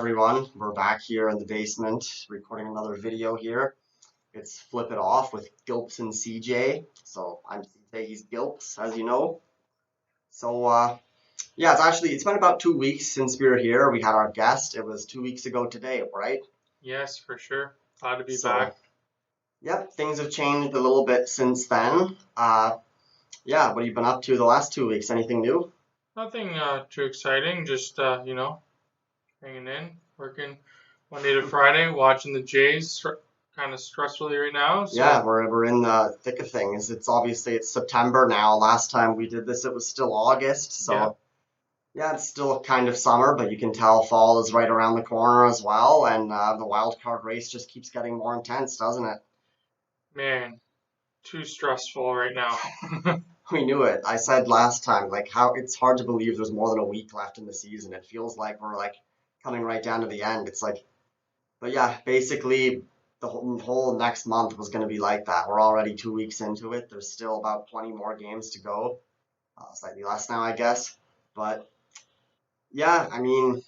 everyone? We're back here in the basement recording another video here. It's Flip It Off with Gilps and CJ. So I'm CJ, he's Gilps, as you know. So it's been about 2 weeks since we were here. We had our guest. It was 2 weeks ago today, right? Yes, for sure. Glad to be So back. yep, things have changed a little bit since then. What have you been up to the last 2 weeks? Anything new? Nothing too exciting, just hanging in, working Monday to Friday, watching the Jays kind of stressfully right now. Yeah, So, we're in the thick of things. It's September now. Last time we did this, it was still August. yeah, So yeah, it's still kind of summer, but you can tell fall is right around the corner as well. And the wild card race just keeps getting more intense, doesn't it? man, too stressful right now. We knew it. I said last time, like how it's hard to believe there's more than a week left in the season. It feels like we're like coming right down to the end. It's like, but yeah, basically the whole next month was going to be like that. We're already 2 weeks into it. There's still about 20 more games to go. Slightly less now, I guess. But yeah, I mean,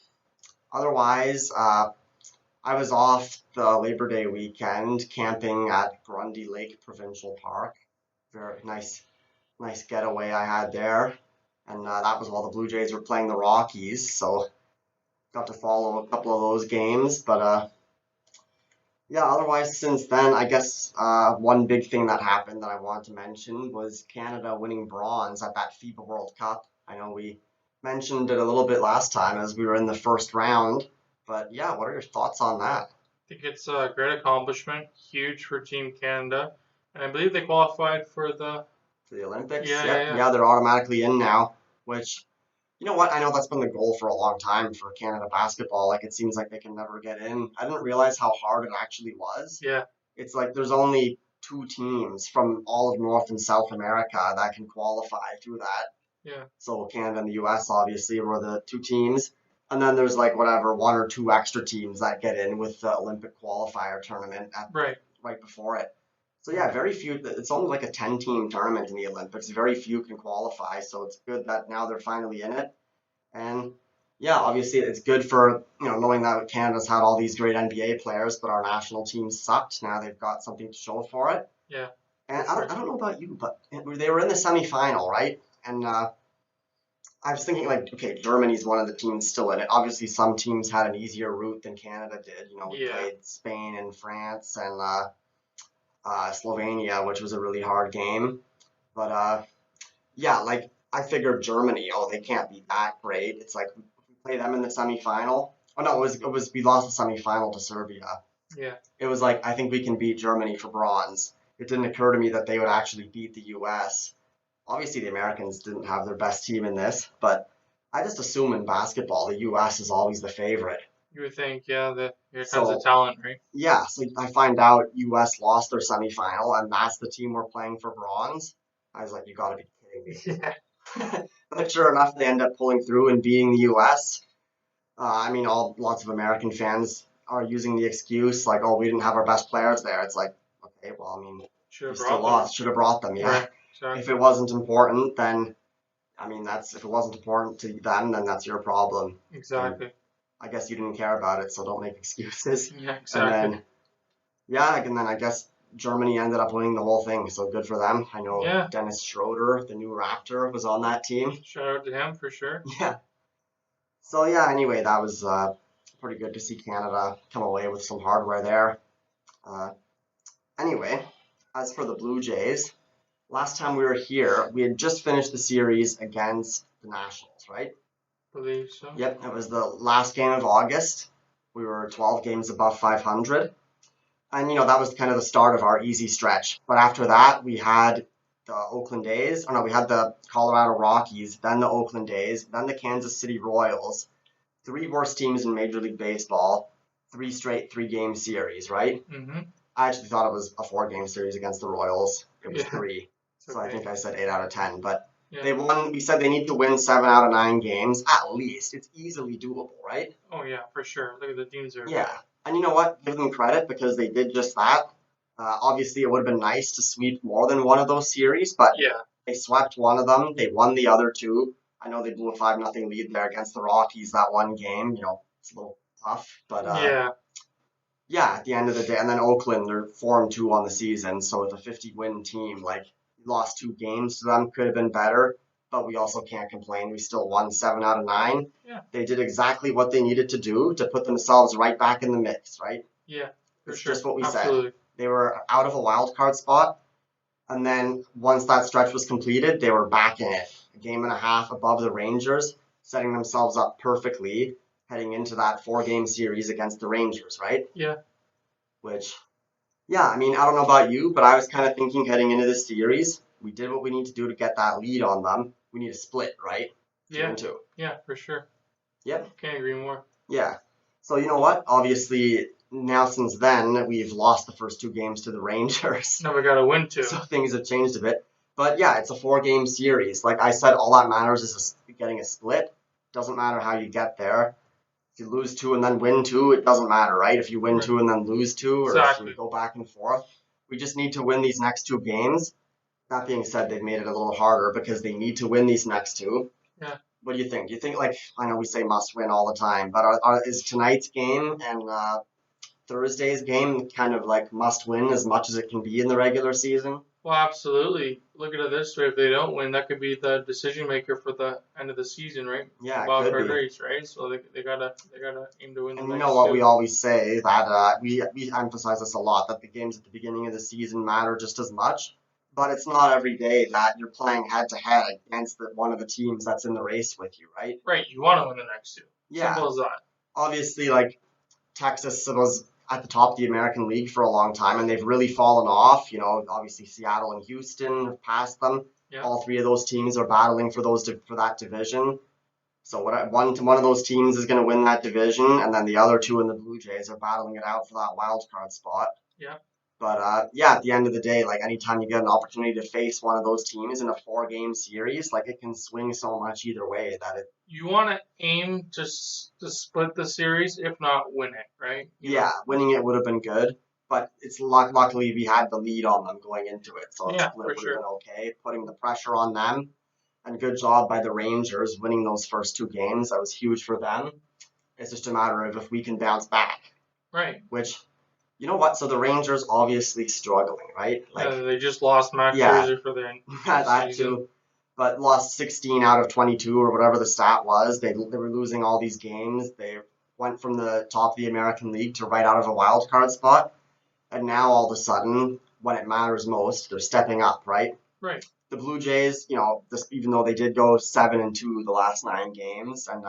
otherwise, I was off the Labor Day weekend camping at Grundy Lake Provincial Park. Very nice getaway I had there. And that was while the Blue Jays were playing the Rockies, so got to follow a couple of those games. But yeah, otherwise, since then, I guess one big thing that happened that I wanted to mention was Canada winning bronze at that FIBA World Cup. I know we mentioned it a little bit last time as we were in the first round, but yeah, what are your thoughts on that? think it's a great accomplishment, huge for Team Canada, and I believe they qualified for the. For the Olympics? Yeah, Yep, yeah, yeah, yeah, they're automatically in now, which, you know what, I know that's been the goal for a long time for Canada basketball. Like, it seems like they can never get in. I didn't realize how hard it actually was. yeah, It's like there's only two teams from all of North and South America that can qualify through that. yeah. So Canada and the US obviously were the two teams. And then there's like whatever, one or two extra teams that get in with the Olympic qualifier tournament Right. right before it. So yeah, very few. It's only like a 10-team tournament in the Olympics. Very few can qualify. So it's good that now they're finally in it. And yeah, obviously it's good for, knowing that Canada's had all these great NBA players, but our national team sucked. Now they've got something to show for it. Yeah, And for I sure. don't, I don't know about you, but they were in the semifinal, right? And I was thinking like, okay, Germany's one of the teams still in it. Obviously, some teams had an easier route than Canada did. We Yeah, played Spain and France and Slovenia, which was a really hard game. But yeah, like I figured Germany, oh, they can't be that great. It's like we play them in the semifinal. Oh no, it was we lost the semifinal to Serbia. yeah. It was like I think we can beat Germany for bronze. It didn't occur to me that they would actually beat the US. Obviously, the Americans didn't have their best team in this, but I just assume in basketball the US is always the favorite. You would think, yeah, that here comes the So talent, right? yeah, so I find out US lost their semifinal and that's the team we're playing for bronze. I was like, you gotta be kidding me. Yeah, But sure enough, they end up pulling through and beating the US. I mean, lots of American fans are using the excuse like, oh, we didn't have our best players there. It's like, okay, well, I mean, should you have still brought them. lost. Should have brought them, yeah. Right, If it exactly. wasn't important, then I mean, that's if it wasn't important to them, then that's your problem. And Exactly. I guess you didn't care about it, so don't make excuses. Yeah, And exactly. then yeah, and then I guess Germany ended up winning the whole thing, so good for them. I know Yeah, Dennis Schroeder, the new Raptor, was on that team. shout out to him for sure. Yeah. So yeah, anyway, that was pretty good to see Canada come away with some hardware there. Uh, anyway, as for the Blue Jays, last time we were here, we had just finished the series against the Nationals, right? Believe so. Yep, it was the last game of August. We were 12 games above 500. And, that was kind of the start of our easy stretch. But after that, we had the Oakland A's. Oh, no, we had the Colorado Rockies, then the Oakland A's, then the Kansas City Royals. Three worst teams in Major League Baseball. Three straight three-game series, right? Mm-hmm. I actually thought it was a four-game series against the Royals. It was Yeah, three. it's So I okay. think I said 8 out of 10. But Yeah. they won. We said they need to win 7 out of 9 games at least. It's easily doable, right? Oh yeah, for sure. Look at the teams they're Yeah. playing. And you know what? Give them credit because they did just that. Obviously, it would have been nice to sweep more than one of those series, but Yeah, they swept one of them. They won the other two. I know they blew a 5-0 lead there against the Rockies that one game. It's a little tough. But Yeah, yeah, at the end of the day, and then Oakland, they're 4-2 on the season, so with a 50-win team, like lost 2 games to them, could have been better, but we also can't complain. We still won 7 out of 9. yeah, They did exactly what they needed to do to put themselves right back in the mix, right? yeah, for It's sure. just what we said. Absolutely. They were out of a wild card spot, and then once that stretch was completed, they were back in it. A game and a half above the Rangers, setting themselves up perfectly heading into that 4-game series against the Rangers, right? Yeah, Which, yeah, I mean, I don't know about you, but I was kind of thinking heading into this series, we did what we need to do to get that lead on them. We need a split, right? Two yeah, and two. yeah, for sure. Yep. Can't agree more. Yeah. So you know what? Obviously, now since then, we've lost the first 2 games to the Rangers. Now we got to win too. So things have changed a bit. But yeah, it's a 4-game series. Like I said, all that matters is getting a split. Doesn't matter how you get there. If you lose 2 and then win 2, it doesn't matter, right? If you win Right. 2 and then lose 2, or if Exactly. you go back and forth, we just need to win these next 2 games. That being said, they've made it a little harder because they need to win these next 2. Yeah. What do you think? Do you think, like, I know we say must win all the time, but is tonight's game and Thursday's game kind of like must win as much as it can be in the regular season? Well, absolutely. Look at it this way: if they don't win, that could be the decision maker for the end of the season, right? Yeah, it Wild could card be. race, right? So they gotta aim to win the And you know next what we two. always say that we emphasize this a lot, that the games at the beginning of the season matter just as much, but it's not every day that you're playing head to head against one of the teams that's in the race with you, right? Right. You want to win the next two. Yeah, Simple as that. obviously, like Texas was at the top of the American League for a long time, and they've really fallen off. You know, obviously Seattle and Houston have passed them. Yeah. All 3 of those teams are battling for for that division. So one of those teams is going to win that division, and then the other 2 in the Blue Jays are battling it out for that wild card spot. Yeah. But yeah, at the end of the day, like anytime you get an opportunity to face one of those teams in a 4-game series, like it can swing so much either way that it. You want to aim to split the series, if not win it, right? Yeah, winning it would have been good, but it's luckily we had the lead on them going into it, so a Yeah, split for would have sure. been okay. Putting the pressure on them, and good job by the Rangers winning those first 2 games. That was huge for them. It's just a matter of if we can bounce back, Right. which, you know what? So the Rangers obviously struggling, right? Yeah, Like, they just lost Max yeah, Scherzer for their that season. too. But lost 16 out of 22 or whatever the stat was. They were losing all these games. They went from the top of the American League to right out of a wild card spot. And now all of a sudden, when it matters most, they're stepping up, right? Right. The Blue Jays, you know, even though they did go 7-2 the last 9 games, and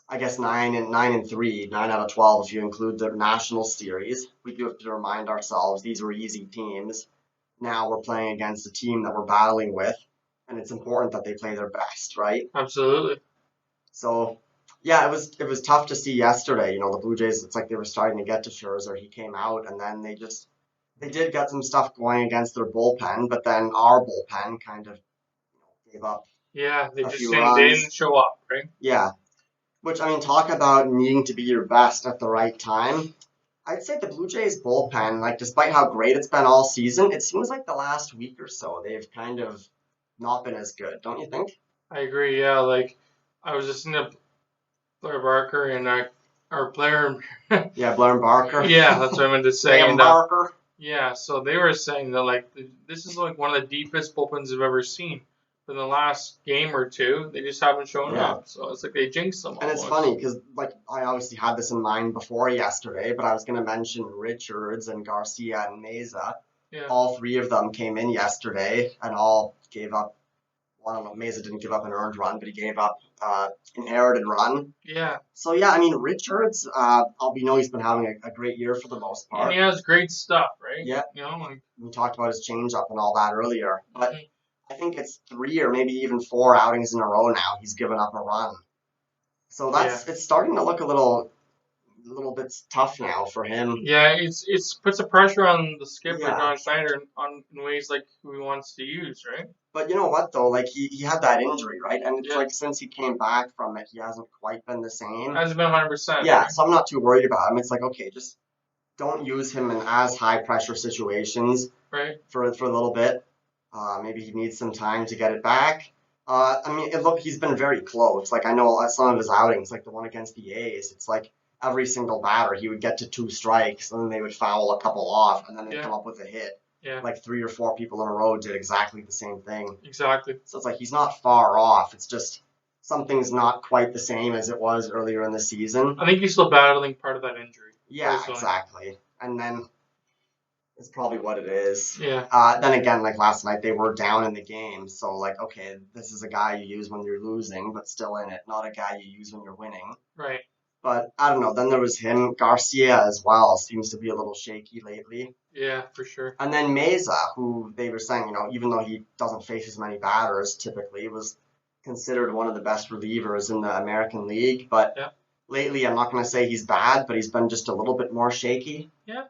I guess 9-3, 9 out of 12 if you include the National Series, we do have to remind ourselves these were easy teams. Now we're playing against a team that we're battling with, and it's important that they play their best, right? Absolutely. So, yeah, it was tough to see yesterday. You know, the Blue Jays, it's like they were starting to get to Scherzer. He came out, and then they did get some stuff going against their bullpen, but then our bullpen kind of gave up Yeah, they a just few didn't. They runs. didn't show up, right? Yeah, which I mean, talk about needing to be your best at the right time. I'd say the Blue Jays bullpen, like despite how great it's been all season, it seems like the last week or so they've kind of not been as good, don't you think? I agree. Yeah, like I was listening to Blair Barker and our player. Yeah, Blair and Barker. Yeah, that's what I meant to say. Sam And Barker. yeah, so they were saying that like this is like one of the deepest bullpens I've ever seen. For the last game or two, they just haven't shown Yeah. up. So it's like they jinxed them And it's almost. funny because, like, I obviously had this in mind before yesterday, but I was going to mention Richards and Garcia and Meza. Yeah. All 3 of them came in yesterday and all gave up. Well, I don't know, Meza didn't give up an earned run, but he gave up inherited run. Yeah. So, yeah, I mean, Richards, he's been having a great year for the most And part. he has great stuff, right? Yeah. You know, like We talked about his changeup and all that earlier. But mhm. I think it's 3 or maybe even 4 outings in a row now he's given up a run. So it's starting to look a little bit tough now for him. Yeah, it's puts a pressure on the skipper Yeah. John Schneider in ways like who he wants to use, right? But you know what though? Like he had that injury, right? And it's Yeah. like since he came back from it, he hasn't quite been the same. Hasn't been 100%. Yeah, Right? so I'm not too worried about him. It's like, okay, just don't use him in as high pressure situations Right. for a little bit. Maybe he needs some time to get it back. I mean, he's been very close. Like I know some of his outings, like the one against the A's, it's like every single batter, he would get to 2 strikes, and then they would foul a couple off, and then they'd Yeah. come up with a hit. Yeah. Like 3 or 4 people in a row did exactly the same thing. Exactly. So it's like he's not far off. It's just something's not quite the same as it was earlier in the season. I think he's still battling part of that injury. Yeah, personally. exactly. And then it's probably what it is. Yeah. Then again, like last night, they were down in the game. So, like, okay, this is a guy you use when you're losing, but still in it, not a guy you use when you're winning. Right. But I don't know. Then there was him. Garcia as well seems to be a little shaky lately. Yeah, for sure. And then Meza, who they were saying, even though he doesn't face as many batters typically, was considered one of the best relievers in the American League. But lately, I'm not going to say he's bad, but he's been just a little bit more shaky. Yeah.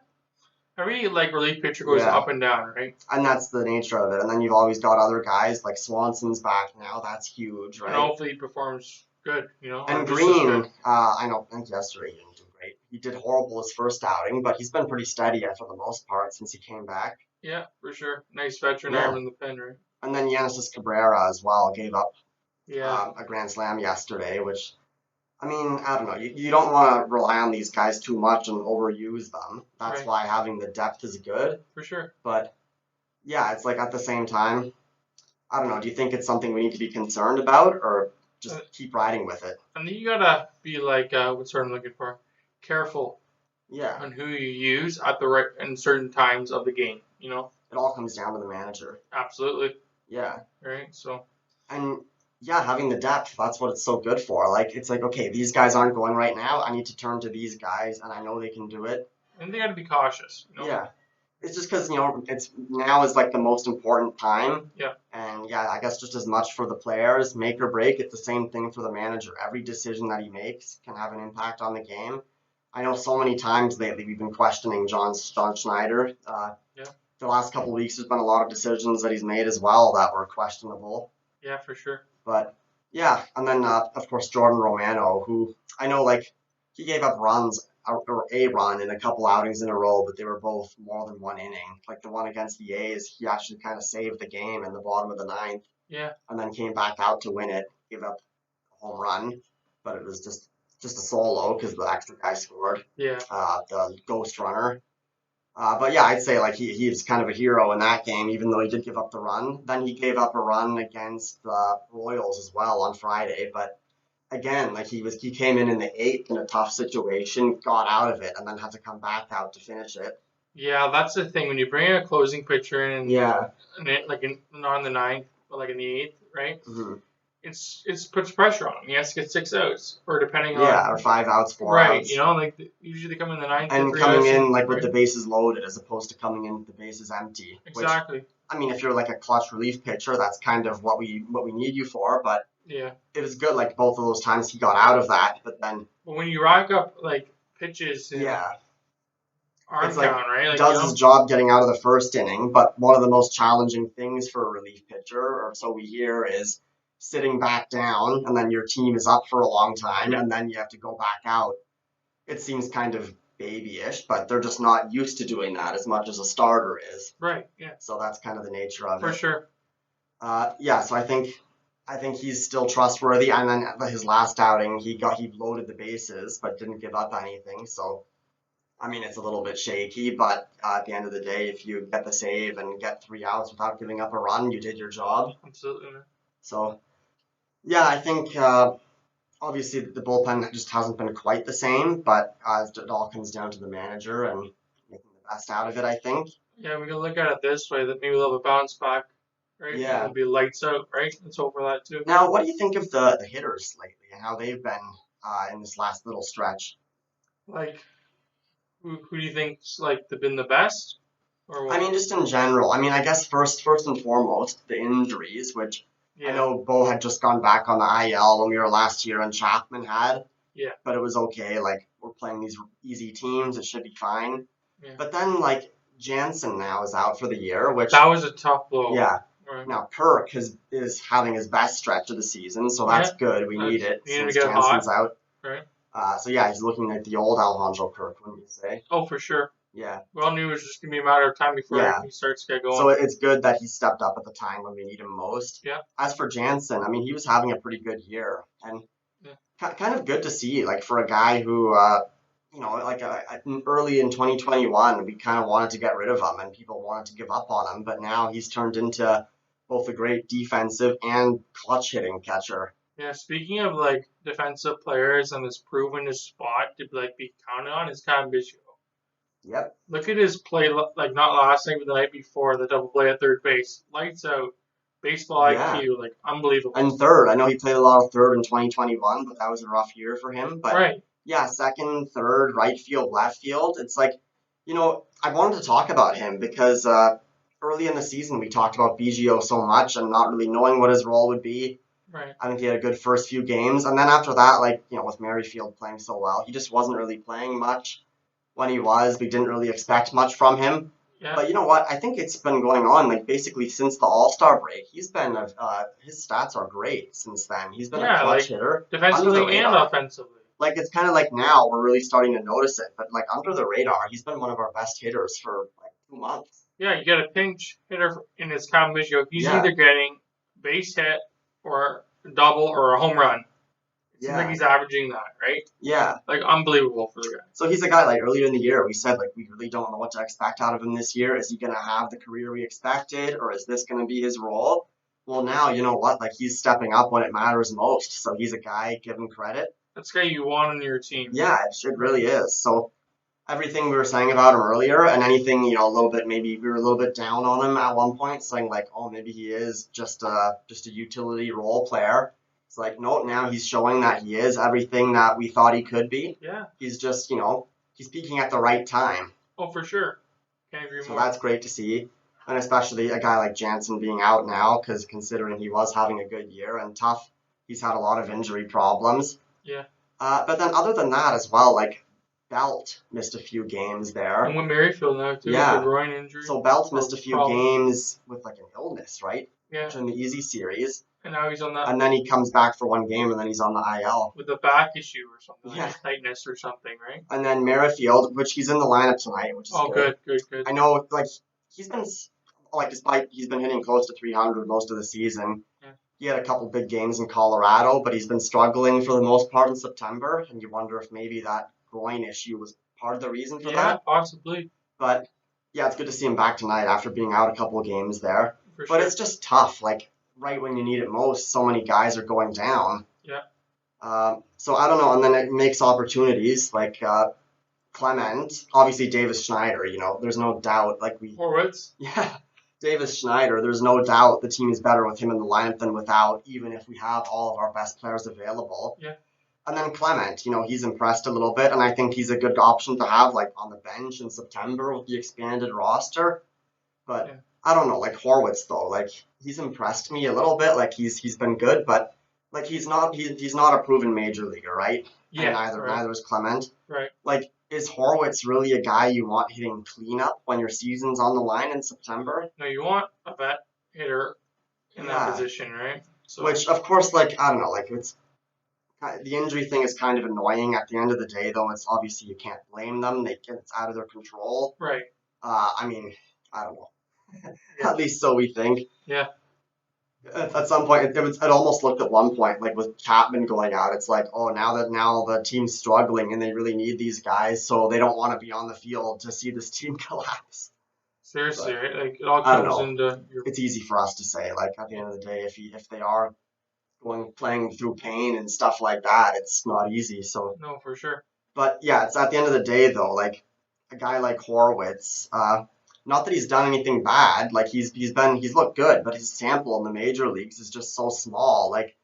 Every relief pitcher goes up and down, right? And that's the nature of it. And then you've always got other guys like Swanson's back now. That's huge, right? And hopefully he performs good, And Green, I think yesterday he didn't do great. He did horrible his first outing, but he's been pretty steady for the most part since he came back. Yeah, for sure. Nice veteran arm in the pen, right? And then Yannis Cabrera as well gave up a grand slam yesterday, which, I mean, I don't know. You don't want to rely on these guys too much and overuse them. That's why having the depth is good. For sure. But, yeah, it's like at the same time, I don't know. Do you think it's something we need to be concerned about or just keep riding with it? I think you got to be like, what's the word I'm looking for? Careful. Yeah. On who you use at the right in certain times of the game, It all comes down to the manager. Absolutely. Yeah. Right, so. And yeah, having the depth, that's what it's so good for. Like, it's like, okay, these guys aren't going right now. I need to turn to these guys, and I know they can do it. And they got to be cautious. Yeah. It's just because, it's now is like the most important time. Yeah. And yeah, I guess just as much for the players, make or break, it's the same thing for the manager. Every decision that he makes can have an impact on the game. I know so many times lately we've been questioning John Schneider. The last couple of weeks, there's been a lot of decisions that he's made as well that were questionable. Yeah, for sure. But yeah, and then of course Jordan Romano, who I know he gave up runs or a run in a couple outings in a row, but they were both more than one inning. Like the one against the A's, he actually kind of saved the game in the bottom of the ninth. Yeah. And then came back out to win it, gave up a home run, but it was just a solo because the extra guy scored. Yeah. The ghost runner. But yeah, I'd say he's kind of a hero in that game, even though he did give up the run. Then he gave up a run against the Royals as well on Friday. But again, he came in the 8th in a tough situation, got out of it, and then had to come back out to finish it. Yeah, that's the thing when you bring a closing pitcher in. Yeah. Not in the 9th, but in the 8th, right? Mm-hmm. It puts pressure on him. He has to get 6 outs, or depending on or 5 outs, 4 outs. Right, usually they come in the 9th and coming in with the bases loaded as opposed to coming in with the bases empty. Exactly. Which, I mean, if you're like a clutch relief pitcher, that's kind of what we need you for. But yeah, it was good. Like both of those times he got out of that, but then. But when you rack up pitches. Arm it's count, right? Does his job getting out of the first inning, but one of the most challenging things for a relief pitcher, or so we hear, is sitting back down, and then your team is up for a long time, and then you have to go back out. It seems kind of babyish, but they're just not used to doing that as much as a starter is. Right, yeah. So that's kind of the nature of it. For sure. So I think he's still trustworthy, and then his last outing, he loaded the bases, but didn't give up anything, so I mean, it's a little bit shaky, but at the end of the day, if you get the save and get 3 outs without giving up a run, you did your job. Absolutely. So, yeah, I think obviously the bullpen just hasn't been quite the same, but it all comes down to the manager and making the best out of it, I think. Yeah, we can look at it this way, that maybe they'll have a bounce back, right? Yeah. It'll be lights out, right? Let's hope for that, too. Now, what do you think of the hitters lately and how they've been in this last little stretch? Who do you think's been the best? Or what? I mean, just in general. I mean, I guess first and foremost, the injuries, which I know Bo had just gone back on the IL when we were last year and Chapman had. Yeah. But it was okay. We're playing these easy teams. It should be fine. Yeah. But then, Jansen now is out for the year, which... That was a tough blow. Yeah. Right. Now, Kirk is having his best stretch of the season, so that's good. We need it since Jansen's out. Right. So yeah, he's looking like the old Alejandro Kirk, wouldn't you say? Oh, for sure. Yeah. We all knew it was just going to be a matter of time before he starts to get going. So it's good that he stepped up at the time when we need him most. Yeah. As for Jansen, I mean, he was having a pretty good year. And kind of good to see, for a guy who like early in 2021, we kind of wanted to get rid of him and people wanted to give up on him, but now he's turned into both a great defensive and clutch hitting catcher. Yeah, speaking of like defensive players and has proven his spot to like be counted on is Cambisio. Yep. Look at his play, like not last night, but the night before, the double play at third base. Lights out. Baseball Yeah. IQ, like unbelievable. And third, I know he played a lot of third in 2021, but that was a rough year for him. But Right. yeah, second, third, right field, left field. It's like, I wanted to talk about him because early in the season we talked about BGO so much and not really knowing what his role would be. Right. I think he had a good first few games. And then after that, like, with Merrifield playing so well, he just wasn't really playing much. When he was, we didn't really expect much from him. Yeah. But you know what? I think it's been going on like basically since the All-Star break. His stats are great since then. He's been a clutch hitter under the defensively and radar. offensively. Like it's kind of like now we're really starting to notice it, but like under the radar, he's been one of our best hitters for like 2 months. Yeah, you get a pinch hitter in his Cambisio. He's Yeah. either getting base hit or a double or a home run. It seems like he's averaging that, right? Yeah. Like unbelievable for the guy. So he's a guy like earlier in the year we said like we really don't know what to expect out of him this year. Is he gonna have the career we expected, or is this gonna be his role? Well, now you know what? Like he's stepping up when it matters most. So he's a guy, give him credit. That's the guy you want on your team. Yeah, it really is. So everything we were saying about him earlier, and anything a little bit maybe we were a little bit down on him at one point, saying like, oh, maybe he is just a utility role player. It's like, no, now he's showing that he is everything that we thought he could be. Yeah. He's just, he's peaking at the right time. Oh, for sure. Can't agree more. So that's great to see. And especially a guy like Jansen being out now, because considering he was having a good year and tough, he's had a lot of injury problems. Yeah. But then other than that as well, like Belt missed a few games there. And with Merrifield now too, Yeah. with a groin injury. So Belt missed a few games with like an illness, right? Yeah. In the Easy Series. And now he's on that. And then he comes back for one game, and then he's on the IL. With a back issue or something. Yeah. Like tightness or something, right? And then Merrifield, which he's in the lineup tonight, which is good. Good. I know, like, he's been, like, despite he's been hitting close to 300 most of the season, he had a couple big games in Colorado, but he's been struggling for the most part in September, and you wonder if maybe that groin issue was part of the reason for that. Yeah, possibly. But, yeah, it's good to see him back tonight after being out a couple of games there. For but sure. It's just tough, like, right when you need it most, so many guys are going down. Yeah. So I don't know, and then it makes opportunities, like Clement, obviously Davis Schneider, there's no doubt, Horwitz? Yeah. Davis Schneider, there's no doubt the team is better with him in the lineup than without, even if we have all of our best players available. Yeah. And then Clement, he's impressed a little bit, and I think he's a good option to have, like, on the bench in September with the expanded roster. But yeah. I don't know, like Horwitz though, like he's impressed me a little bit, like he's been good, but like he's not a proven major leaguer, right? Yeah. And neither is Clement. Right. Like, is Horwitz really a guy you want hitting cleanup when your season's on the line in September? No, you want a vet hitter in that position, right? So, which, of course, like, I don't know, like, the injury thing is kind of annoying. At the end of the day, though, it's obviously you can't blame them. It's out of their control. Right. I mean, I don't know. At least so we think. Yeah. At some point, it almost looked at one point, like with Chapman going out, it's like, oh, now the team's struggling and they really need these guys, so they don't want to be on the field to see this team collapse. Seriously, right? Like it all comes into your... It's easy for us to say, like at the end of the day, if they are playing through pain and stuff like that, it's not easy. So no, for sure. But yeah, it's at the end of the day though, like a guy like Horwitz, not that he's done anything bad, like he's looked good, but his sample in the major leagues is just so small. Like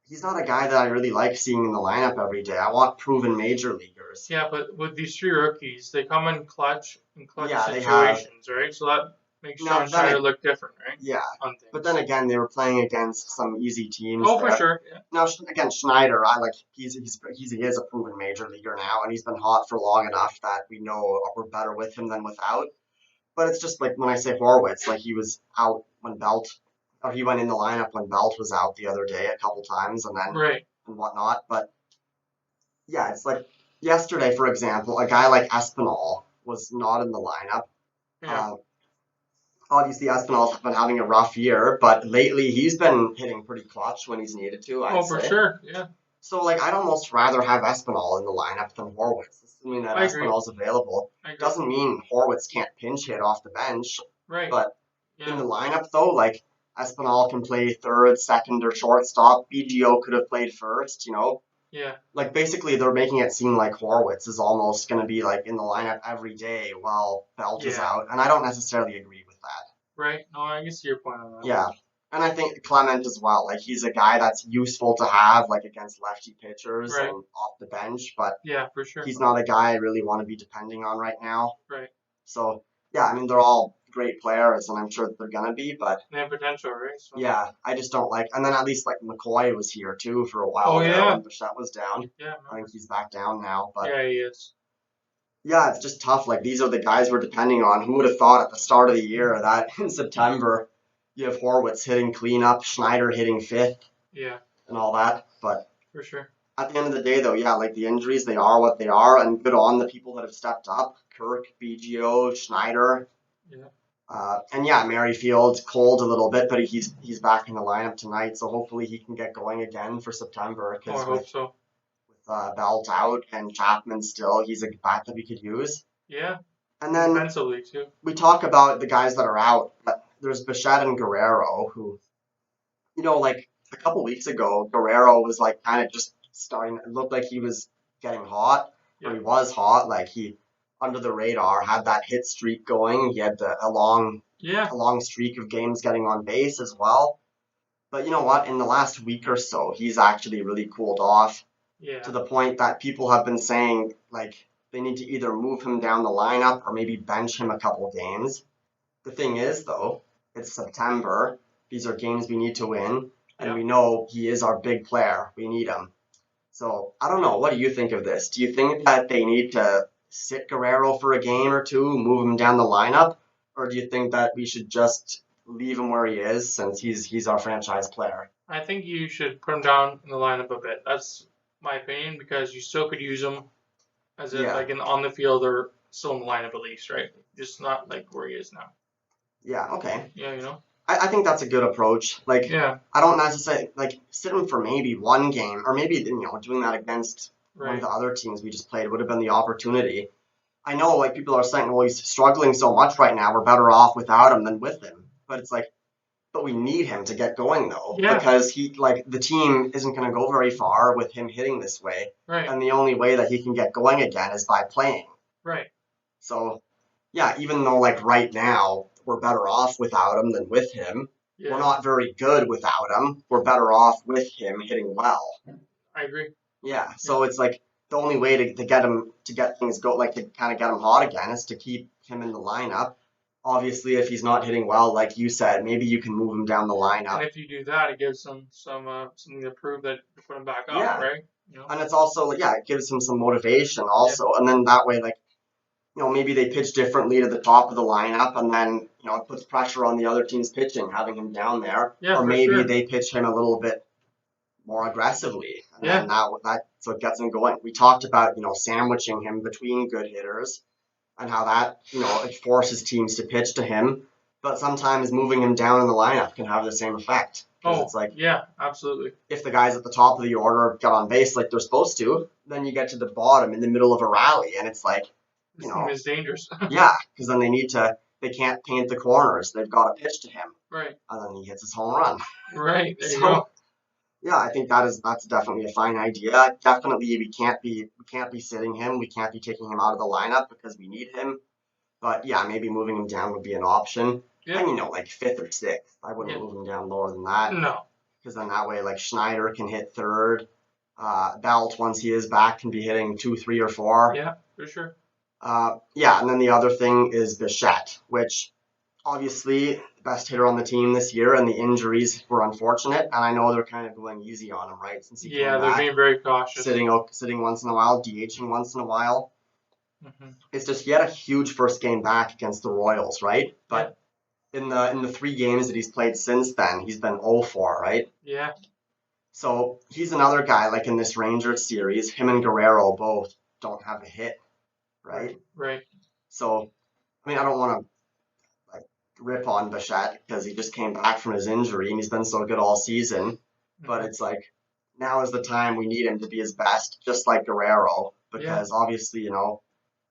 he's not a guy that I really like seeing in the lineup every day. I want proven major leaguers. Yeah, but with these three rookies, they come in clutch situations, right? So that makes Sean Schneider look different, right? Yeah. But then again, they were playing against some easy teams. Oh, for sure. Yeah. Now again, Schneider, he is a proven major leaguer now, and he's been hot for long enough that we know we're better with him than without. But it's just like when I say Horwitz, like he was out when Belt, or he went in the lineup when Belt was out the other day a couple times, and then and whatnot. But yeah, it's like yesterday, for example, a guy like Espinal was not in the lineup. Yeah. Obviously, Espinal's been having a rough year, but lately he's been hitting pretty clutch when he's needed to. I'd say. For sure, yeah. So like I'd almost rather have Espinal in the lineup than Horwitz, assuming that I agree. Espinal's available. I agree. Doesn't mean Horwitz can't pinch hit off the bench, Right. but in Yeah. the lineup though, like Espinal can play third, second, or shortstop. BGO could have played first, Yeah. Like basically they're making it seem like Horwitz is almost going to be like in the lineup every day while Belt is Yeah. out, and I don't necessarily agree with that. Right. No, I can see your point on that. Yeah. And I think Clement as well. Like he's a guy that's useful to have like against lefty pitchers Right. and off the bench, but Yeah, for sure. he's not a guy I really want to be depending on right now. Right. So yeah, I mean they're all great players and I'm sure they're gonna be, but They have potential, right? So. yeah, I just don't like. And then at least like McCoy was here too for a while Oh, there yeah. when Bichette was down. Yeah. I think he's back down now, but Yeah, he is. yeah, it's just tough. Like these are the guys we're depending on. Who would have thought at the start of the year that in September you have Horwitz hitting cleanup, Schneider hitting fifth, Yeah, and all that. But for sure. at the end of the day, though, yeah, like the injuries, they are what they are, and good on the people that have stepped up. Kirk, BGO, Schneider. Yeah. And yeah, Merrifield cold a little bit, but he's back in the lineup tonight, so hopefully he can get going again for September. Oh, I Because hope so. with Belt out and Chapman still, he's a bat that we could use. Yeah. And then Defensively too. we talk about the guys that are out, but there's Bichette and Guerrero who, like a couple weeks ago, Guerrero was like kind of just starting. It looked like he was getting hot, or he was hot. Like he under the radar had that hit streak going. He had a long streak of games getting on base as well. But you know what? In the last week or so, he's actually really cooled off to the point that people have been saying like they need to either move him down the lineup or maybe bench him a couple games. The thing is, though, it's September. These are games we need to win, and we know he is our big player. We need him. So I don't know. What do you think of this? Do you think that they need to sit Guerrero for a game or two, move him down the lineup, or do you think that we should just leave him where he is since he's our franchise player? I think you should put him down in the lineup a bit. That's my opinion because you still could use him as like on the field or still in the lineup at least, right? Just not like where he is now. Yeah. Okay. Yeah, I think that's a good approach. Like, yeah. I don't necessarily like sit him for maybe one game, or maybe doing that against one of the other teams we just played would have been the opportunity. I know like people are saying, well, he's struggling so much right now. We're better off without him than with him. But it's like, but we need him to get going though, because the team isn't going to go very far with him hitting this way, and the only way that he can get going again is by playing. Right. So, yeah, even though like right now we're better off without him than with him. Yeah. We're not very good without him. We're better off with him hitting well. I agree. Yeah, so it's like the only way to get him to get things go, like to kind of get him hot again, is to keep him in the lineup. Obviously, if he's not hitting well, like you said, maybe you can move him down the lineup. And if you do that, it gives him something to prove that you put him back up, right? And it's also it gives him some motivation also, and then that way, like. Maybe they pitch differently to the top of the lineup, and then, it puts pressure on the other team's pitching, having him down there. Yeah, or maybe they pitch him a little bit more aggressively, and then so it gets him going. We talked about, sandwiching him between good hitters, and how that, it forces teams to pitch to him. But sometimes moving him down in the lineup can have the same effect. It's like, yeah, absolutely. If the guys at the top of the order get on base like they're supposed to, then you get to the bottom in the middle of a rally, and it's like, this team is dangerous. Yeah, because then they can't paint the corners. They've got to pitch to him. Right. And then he hits his home run. Right. There you go. Yeah, I think that's definitely a fine idea. Definitely, we can't be sitting him. We can't be taking him out of the lineup because we need him. But yeah, maybe moving him down would be an option. Yeah. And like fifth or sixth. I wouldn't move him down lower than that. No. Because then that way, like Schneider can hit third. Belt, once he is back, can be hitting 2, 3, or 4. Yeah, for sure. And then the other thing is Bichette, which obviously the best hitter on the team this year, and the injuries were unfortunate. And I know they're kind of going easy on him, right? Since they're being very cautious. Sitting once in a while, DHing once in a while. Mm-hmm. It's just he had a huge first game back against the Royals, right? But in the 3 games that he's played since then, he's been 0-4, right? Yeah. So he's another guy, like in this Rangers series, him and Guerrero both don't have a hit. Right. So, I mean, I don't want to rip on Bichette because he just came back from his injury and he's been so good all season. But it's like, now is the time we need him to be his best, just like Guerrero, Yeah. because obviously,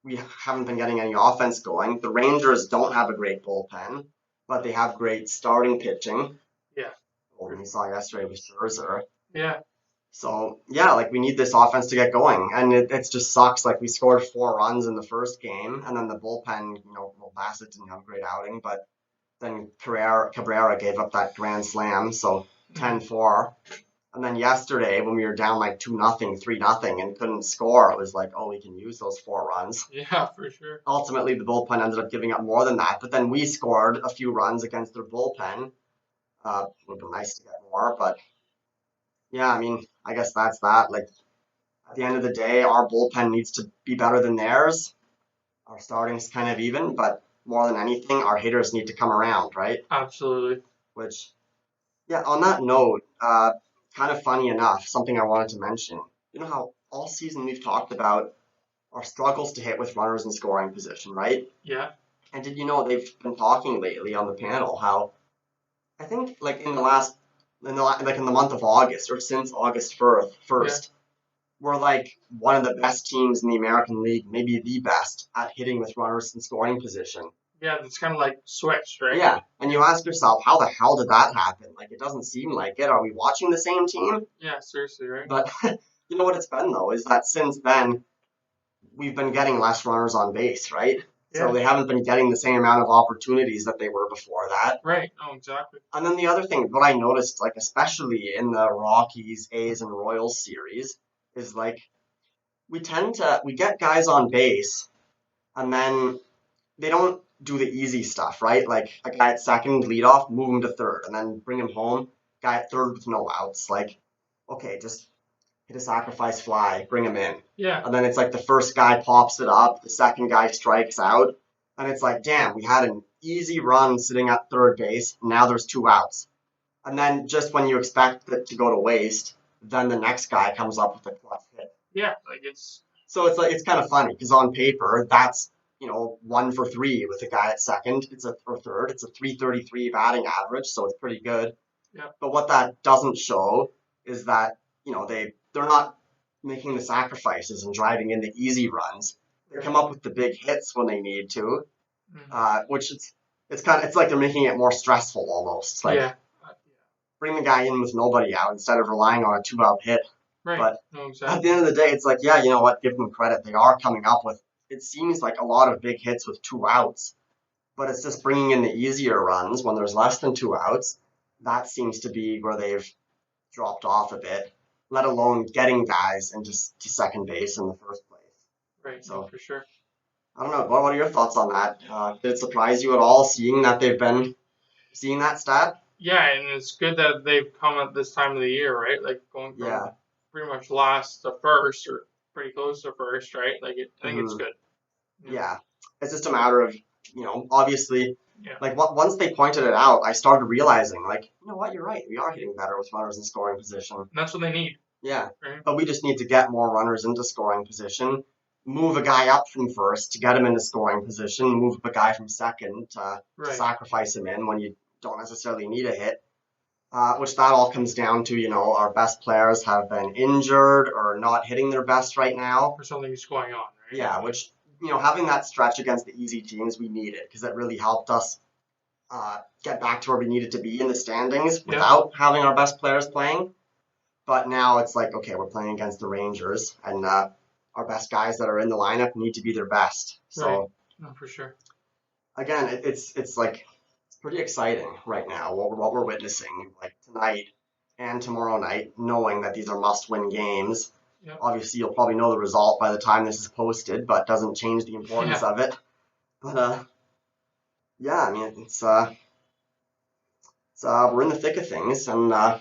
we haven't been getting any offense going. The Rangers don't have a great bullpen, but they have great starting pitching. Yeah. Well, we saw yesterday with Scherzer. Yeah. So yeah, like we need this offense to get going, and it just sucks. Like we scored 4 runs in the first game, and then the bullpen, well, Bassett didn't have a great outing, but then Cabrera gave up that grand slam, so 10-4. And then yesterday, when we were down like 2-0, 3-0, and couldn't score, it was like, oh, we can use those 4 runs. Yeah, for sure. Ultimately, the bullpen ended up giving up more than that, but then we scored a few runs against their bullpen. Would have been nice to get more, but yeah, I mean, I guess that's that. Like at the end of the day, our bullpen needs to be better than theirs. Our starting's kind of even, but more than anything, our hitters need to come around, right? Absolutely. Which, yeah, on that note, kind of funny enough, something I wanted to mention. You know how all season we've talked about our struggles to hit with runners in scoring position, right? Yeah. And did you know they've been talking lately on the panel how I think like in the month of August or since August 1st, we're like one of the best teams in the American League, maybe the best at hitting with runners in scoring position. Yeah, it's kind of like switched, right? Yeah, and you ask yourself, how the hell did that happen? Like, it doesn't seem like it. Are we watching the same team? Yeah, seriously, right? But you know what it's been, though, is that since then, we've been getting less runners on base, right? Yeah. So they haven't been getting the same amount of opportunities that they were before that. Right. Oh, exactly. And then the other thing, what I noticed, like, especially in the Rockies, A's, and Royals series, is like, we get guys on base, and then they don't do the easy stuff, right? Like a guy at second, lead off, move him to third, and then bring him home. Guy at third with no outs. Like, okay, just hit a sacrifice fly, bring him in. Yeah. And then it's like the first guy pops it up, the second guy strikes out, and it's like, damn, we had an easy run sitting at third base. Now there's 2 outs. And then just when you expect it to go to waste, then the next guy comes up with a clutch hit. Yeah, like it's. So it's kind of funny because on paper that's 1 for 3 with a guy at second. Or third. It's a 333 batting average, so it's pretty good. Yeah. But what that doesn't show is that they're not making the sacrifices and driving in the easy runs. They come up with the big hits when they need to, which it's like they're making it more stressful almost. Like bring the guy in with nobody out instead of relying on a 2-out hit. Right. But no, exactly. At the end of the day, it's like, yeah, you know what? Give them credit. They are coming up with, it seems like a lot of big hits with 2 outs, but it's just bringing in the easier runs when there's less than 2 outs. That seems to be where they've dropped off a bit, let alone getting guys into to second base in the first place. Right. So for sure. I don't know. What are your thoughts on that? Did it surprise you at all seeing that they've been seeing that stat? Yeah, and it's good that they've come at this time of the year, right? Like going from pretty much last to first or pretty close to first, right? Like I think it's good. Yeah, it's just a matter of obviously, like once they pointed it out, I started realizing like, you know what, you're right. We are hitting better with runners in scoring position. And that's what they need. Yeah, right? But we just need to get more runners into scoring position. Move a guy up from first to get him into scoring position. Move a guy from second to sacrifice him in when you don't necessarily need a hit. Which that all comes down to, our best players have been injured or not hitting their best right now. Or something's going on, right? Yeah, which, having that stretch against the easy teams, we needed because it really helped us get back to where we needed to be in the standings without having our best players playing. But now it's like, okay, we're playing against the Rangers, and our best guys that are in the lineup need to be their best. So, no, for sure. Again, it's like it's pretty exciting right now what we're witnessing like tonight and tomorrow night, knowing that these are must-win games. Yep. Obviously, you'll probably know the result by the time this is posted, but it doesn't change the importance of it. But yeah, I mean, it's we're in the thick of things, and I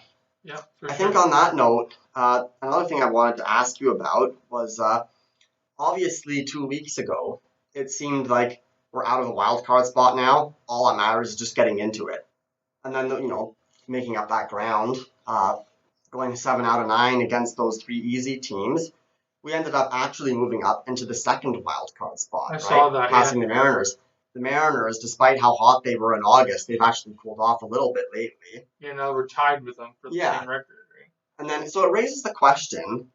think on that note, another thing I wanted to ask you about was obviously 2 weeks ago, it seemed like we're out of the wild card spot now. All that matters is just getting into it, and then making up that ground. Going 7 out of 9 against those 3 easy teams, we ended up actually moving up into the second wild card spot. I saw that, passing the Mariners. The Mariners, despite how hot they were in August, they've actually cooled off a little bit lately. Yeah, now we're tied with them for the same record, right? And then, so it raises the question,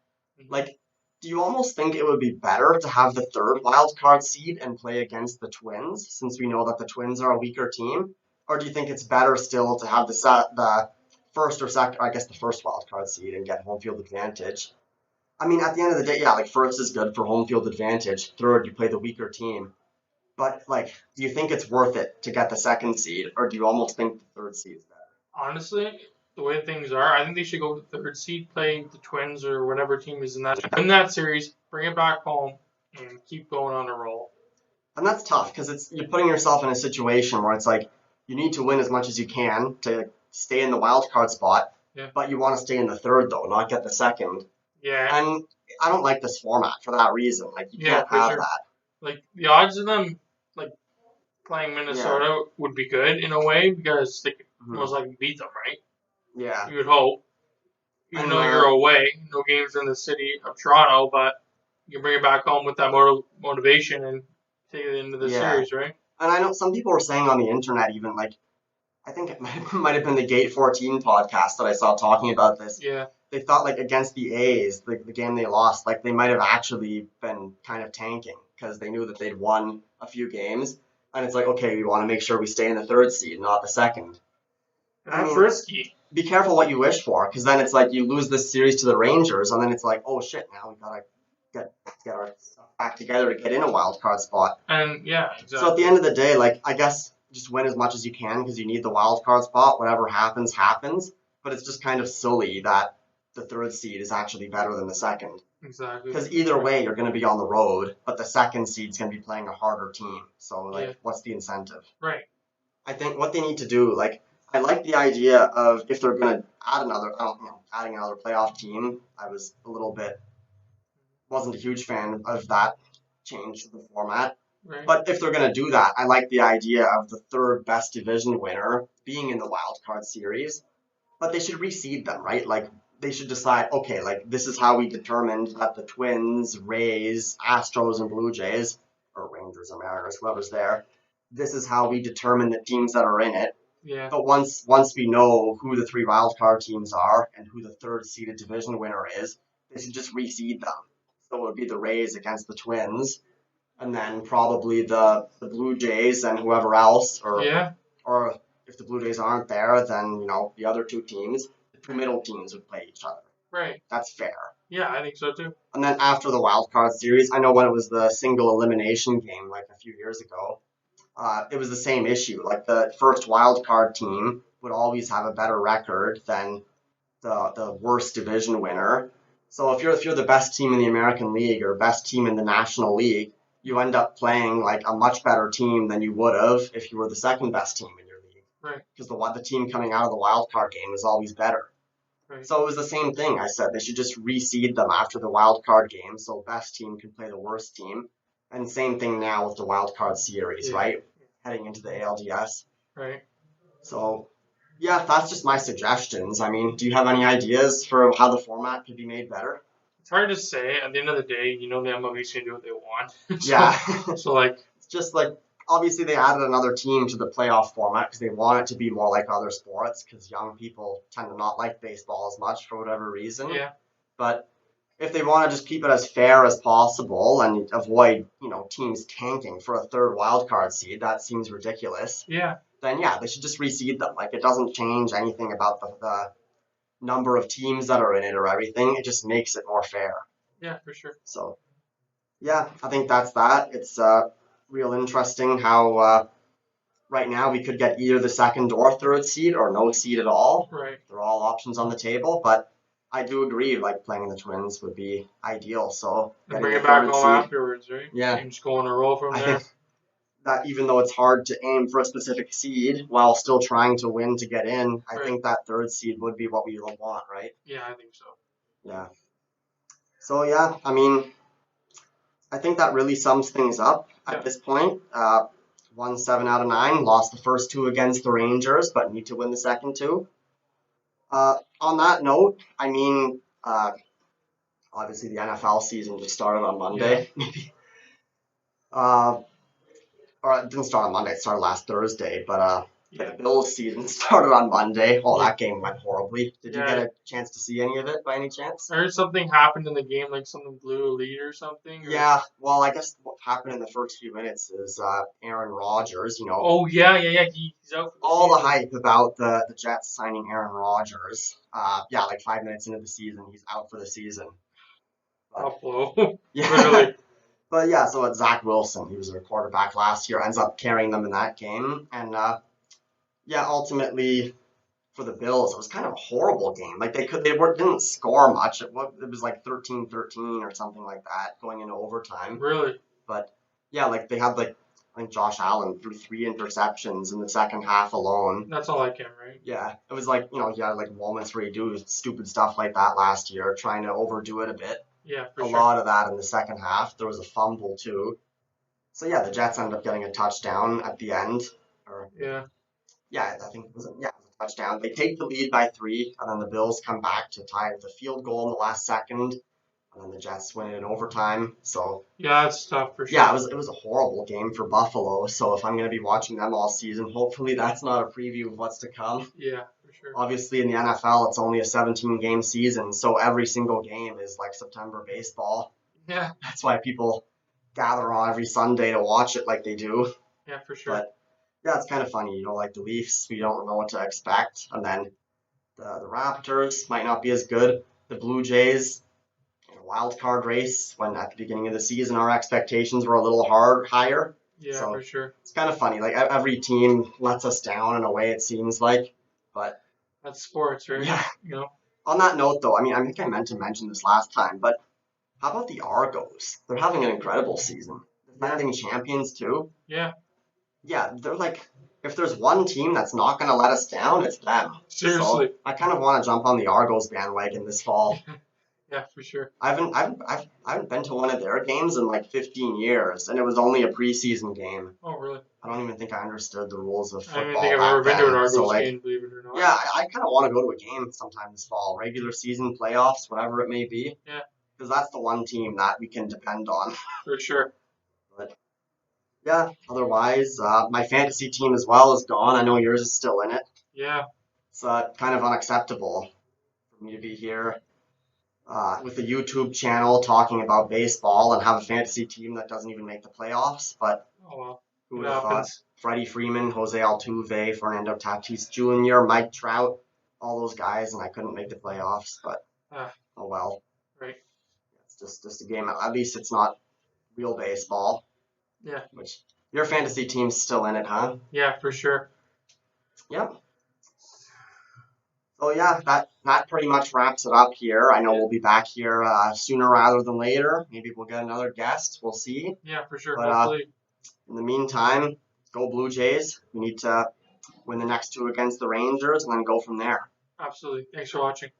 like, do you almost think it would be better to have the third wild card seed and play against the Twins, since we know that the Twins are a weaker team? Or do you think it's better still to have the first or second, I guess the first wild card seed and get home field advantage? I mean, at the end of the day, yeah, like first is good for home field advantage. Third, you play the weaker team. But like, do you think it's worth it to get the second seed, or do you almost think the third seed is better? Honestly, the way things are, I think they should go with the third seed, play the Twins or whatever team is in that, win that series, bring it back home, and keep going on a roll. And that's tough because it's you're putting yourself in a situation where it's like you need to win as much as you can to stay in the wild card spot, Yeah. but you want to stay in the third though, not get the second. Yeah. And I don't like this format for that reason. Like you Yeah, can't for have sure. that. Like the odds of them like playing Minnesota would be good in a way because they could most likely beat them, right? Yeah. You would hope. Even And though you're away, no games in the city of Toronto, but you can bring it back home with that motivation and take it into the series, right? And I know some people were saying on the internet even like I think it might have been the Gate 14 podcast that I saw talking about this. Yeah. They thought like against the A's, the game they lost, like they might have actually been kind of tanking because they knew that they'd won a few games. And it's like, okay, we want to make sure we stay in the third seed, not the second. That's risky. Be careful what you wish for, because then it's like you lose this series to the Rangers, and then it's like, oh shit, now we gotta get our stuff back together to get in a wild card spot. And yeah, exactly. So at the end of the day, like I guess just win as much as you can because you need the wild card spot. Whatever happens, happens. But it's just kind of silly that the third seed is actually better than the second. Exactly. Because either way, you're going to be on the road, but the second seed's going to be playing a harder team. So like, what's the incentive? Right. I think what they need to do, like, I like the idea of if they're going to add another, adding another playoff team. I was a little bit, wasn't a huge fan of that change to the format. Right. But if they're going to do that, I like the idea of the third best division winner being in the wild card series. But they should reseed them, right? Like they should decide, okay, like this is how we determined that the Twins, Rays, Astros, and Blue Jays, or Rangers or Mariners, whoever's there, this is how we determine the teams that are in it. Yeah. But once we know who the three wild card teams are and who the third seeded division winner is, they should just reseed them. So it would be the Rays against the Twins, and then probably the Blue Jays and whoever else, or if the Blue Jays aren't there, then the other two teams, the two middle teams would play each other. Right. That's fair. Yeah, I think so too. And then after the wild card series, I know when it was the single elimination game like a few years ago, it was the same issue. Like the first wild card team would always have a better record than the worst division winner. So if you're the best team in the American League or best team in the National League, you end up playing like a much better team than you would have if you were the second best team in your league. Right. Because the team coming out of the wild card game is always better. Right. So it was the same thing. I said they should just reseed them after the wild card game, so best team can play the worst team. And same thing now with the wild card series, right? Heading into the ALDS. Right. So yeah, that's just my suggestions. I mean, do you have any ideas for how the format could be made better? It's hard to say. At the end of the day, the MLB's gonna do what they want. Yeah. So like, it's just like obviously they added another team to the playoff format because they want it to be more like other sports because young people tend to not like baseball as much for whatever reason. Yeah. But if they want to just keep it as fair as possible and avoid, teams tanking for a third wild card seed, that seems ridiculous. Yeah. Then yeah, they should just reseed them. Like it doesn't change anything about the number of teams that are in it or everything. It just makes it more fair. Yeah, for sure. So yeah, I think that's that. It's real interesting how right now we could get either the second or third seed or no seed at all. Right. They're all options on the table, but I do agree, like playing the Twins would be ideal. So and bring it back home afterwards, right? Yeah. And just go on a roll from there. I think that even though it's hard to aim for a specific seed while still trying to win to get in, I think that third seed would be what we want, right? Yeah, I think so. Yeah. So yeah, I mean, I think that really sums things up at this point. Won 7 out of 9, lost the first 2 against the Rangers, but need to win the second 2. On that note, I mean, obviously the NFL season just started on Monday. Or it didn't start on Monday, it started last Thursday, but The Bills season started on Monday. Oh, Yeah. that game went horribly. Did you get a chance to see any of it by any chance? I heard something happened in the game, like someone blew a lead or something. Yeah, well, I guess what happened in the first few minutes is Aaron Rodgers, Oh, yeah. He's out for the all the season. hype about the Jets signing Aaron Rodgers. Yeah, like 5 minutes into the season, he's out for the season. Buffalo. Yeah. Literally. But yeah, so it's Zach Wilson. He was their quarterback last year, ends up carrying them in that game. And yeah, ultimately for the Bills, it was kind of a horrible game. Like didn't score much. It was like 13-13 or something like that going into overtime. Really? But yeah, like they had like I think Josh Allen threw 3 interceptions in the second half alone. That's all like him, right? Yeah, it was like he had like moments where he do stupid stuff like that last year, trying to overdo it a bit. Yeah, for a sure. lot of that in the second half. There was a fumble too. So yeah, the Jets ended up getting a touchdown at the end. Yeah, I think it was a touchdown. They take the lead by 3, and then the Bills come back to tie with a field goal in the last second, and then the Jets win it in overtime. So yeah, it's tough for sure. yeah, it was a horrible game for Buffalo. So if I'm going to be watching them all season, hopefully that's not a preview of what's to come. Yeah, for sure. Obviously, in the NFL, it's only a 17-game season, so every single game is like September baseball. Yeah. That's why people gather on every Sunday to watch it like they do. Yeah, for sure. But yeah, it's kind of funny, like the Leafs, we don't know what to expect, and then the Raptors might not be as good. The Blue Jays in a wild card race, when at the beginning of the season our expectations were a little higher. Yeah, so for sure. It's kind of funny. Like every team lets us down in a way, it seems like, but that's sports, right? Yeah. On that note, though, I think I meant to mention this last time, but how about the Argos? They're having an incredible season. Defending champions too. Yeah. Yeah, they're like, if there's one team that's not going to let us down, it's them. Seriously. So I kind of want to jump on the Argos bandwagon this fall. Yeah, for sure. I haven't been to one of their games in like 15 years, and it was only a preseason game. Oh, really? I don't even think I understood the rules of football. I don't even think I've ever been to an Argos game, believe it or not. Yeah, I kind of want to go to a game sometime this fall. Regular season, playoffs, whatever it may be. Yeah. Because that's the one team that we can depend on. For sure. But yeah, otherwise, my fantasy team as well is gone. I know yours is still in it. Yeah. It's kind of unacceptable for me to be here with a YouTube channel talking about baseball and have a fantasy team that doesn't even make the playoffs. But who would have thought? Freddie Freeman, Jose Altuve, Fernando Tatis Jr., Mike Trout, all those guys, and I couldn't make the playoffs. But oh well. Right. It's just a game. At least it's not real baseball. Yeah. Which your fantasy team's still in it, huh? Yeah, for sure. Yep. So yeah, that pretty much wraps it up here. I know we'll be back here sooner rather than later. Maybe we'll get another guest. We'll see. Yeah, for sure. But, hopefully. In the meantime, go Blue Jays. We need to win the next 2 against the Rangers and then go from there. Absolutely. Thanks for watching.